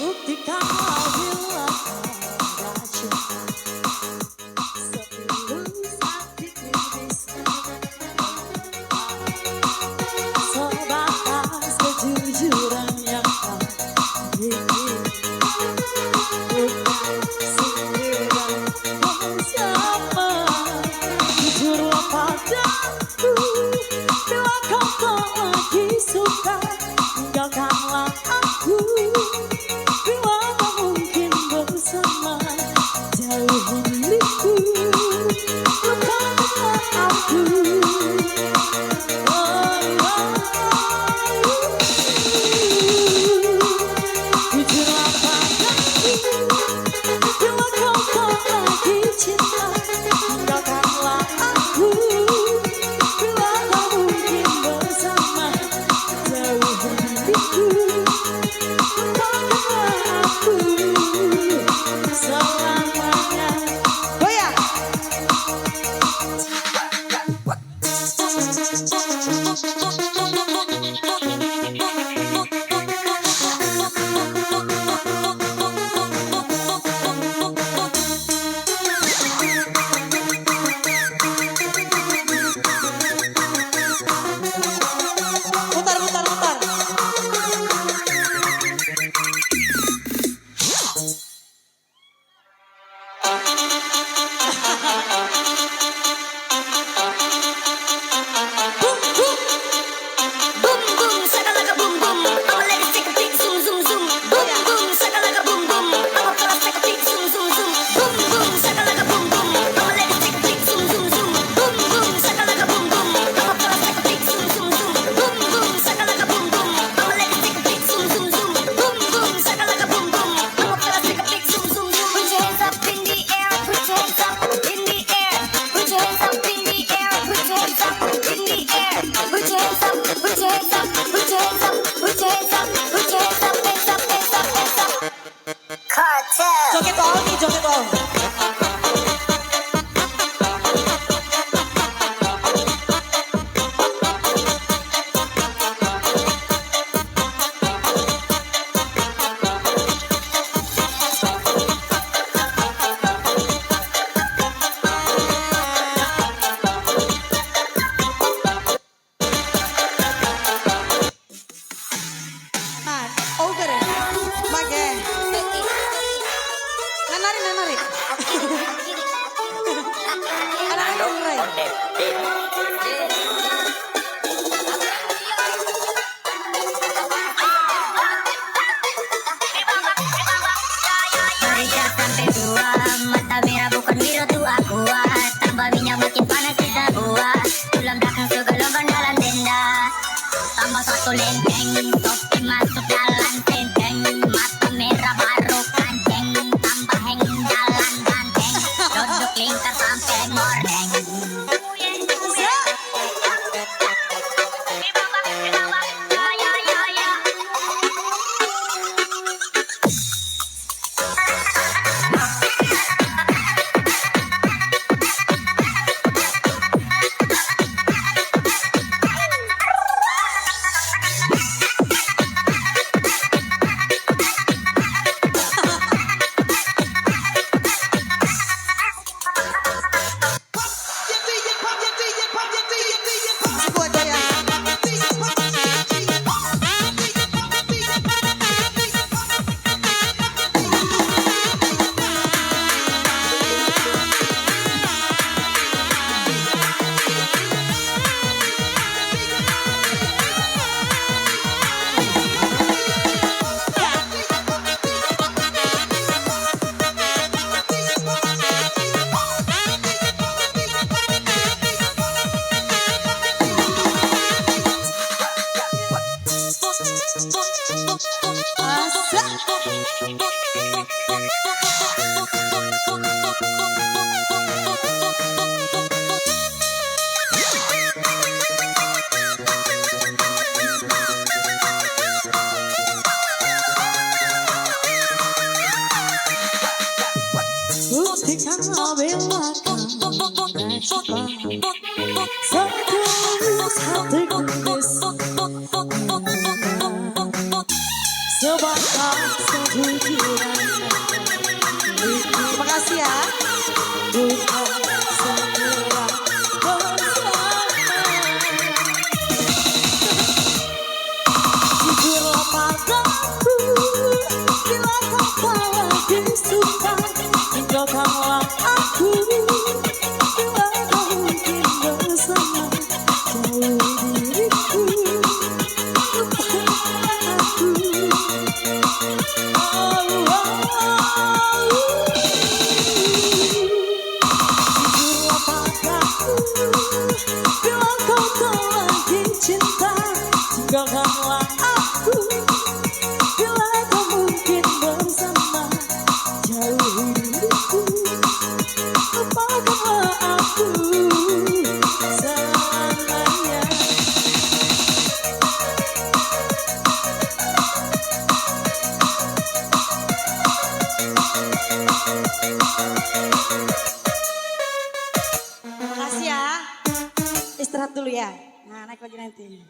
Buktikanlah bila kau cinta setulus hati bisa sebatas kejujuran yang kau miliki. Bukan sindiran bersama, jujurlah padaku bila kau tak lagi suka, tinggalkanlah aku. Bila tak mungkin bersama, jauhi diriku, lupakanlah aku. Jujurlah padaku bila kau tak lagi cinta, tinggalkanlah aku. Bila tak mungkin bersama, jauhi diriku, lupakanlah aku selamanya. Goyang. Putar, putar, putar. Boom boom, shakalaka boom boom. All ladies take a peek, zoom zoom zoom. Boom boom, shakalaka boom boom. All fellas take a peek, zoom zoom zoom. Boom boom, shakalaka boom boom. All ladies take a peek, zoom zoom zoom. Boom boom, shakalaka boom boom. All fellas take a peek, zoom zoom zoom. Boom boom, shakalaka boom boom. All ladies take a peek, zoom zoom zoom. Boom boom, shakalaka boom boom. All fellas take a peek, zoom zoom zoom. Put your hands up in the air, put your hands up in the air. Put your hands up in the air, put your hands up in the air. Put your hands up, put your hands up, put your hands up, put your hands up, put your hands up, hands up, hands up, hands up. Cartel. Joget all nih, joget all. Over ya, mage. Nanari, nanari. Anak-anak mulai. Mereka sampai dua, mata merah bukan biru tuh aqua. Tambah minyak makin panas kita buat. Tulang belakang segelombang dalam tenda. Tambah satu lenteng, topi masuk dalam tenteng. Mata merah baru kanceng, tambah heng jalan ganteng. Duduk lingkar sampai morning. Aku aja ya. Buktikanlah bila kau suka setulus hatiku bisa sebatas Terima kasih ya. Bukan segera bersama. Jujurlah padaku, bila kau tak lagi suka, tinggalkanlah aku. Bila kau mungkin bersama, jauhi diriku, lupakanlah aku. Jujurlah padaku, bila kau tak lagi cinta, tinggalkanlah aku. Bila kau mungkin bersama, jauhi diriku, lupakanlah aku selamanya. Terima kasih ya. Istirahat dulu ya. Nah, naik lagi nanti.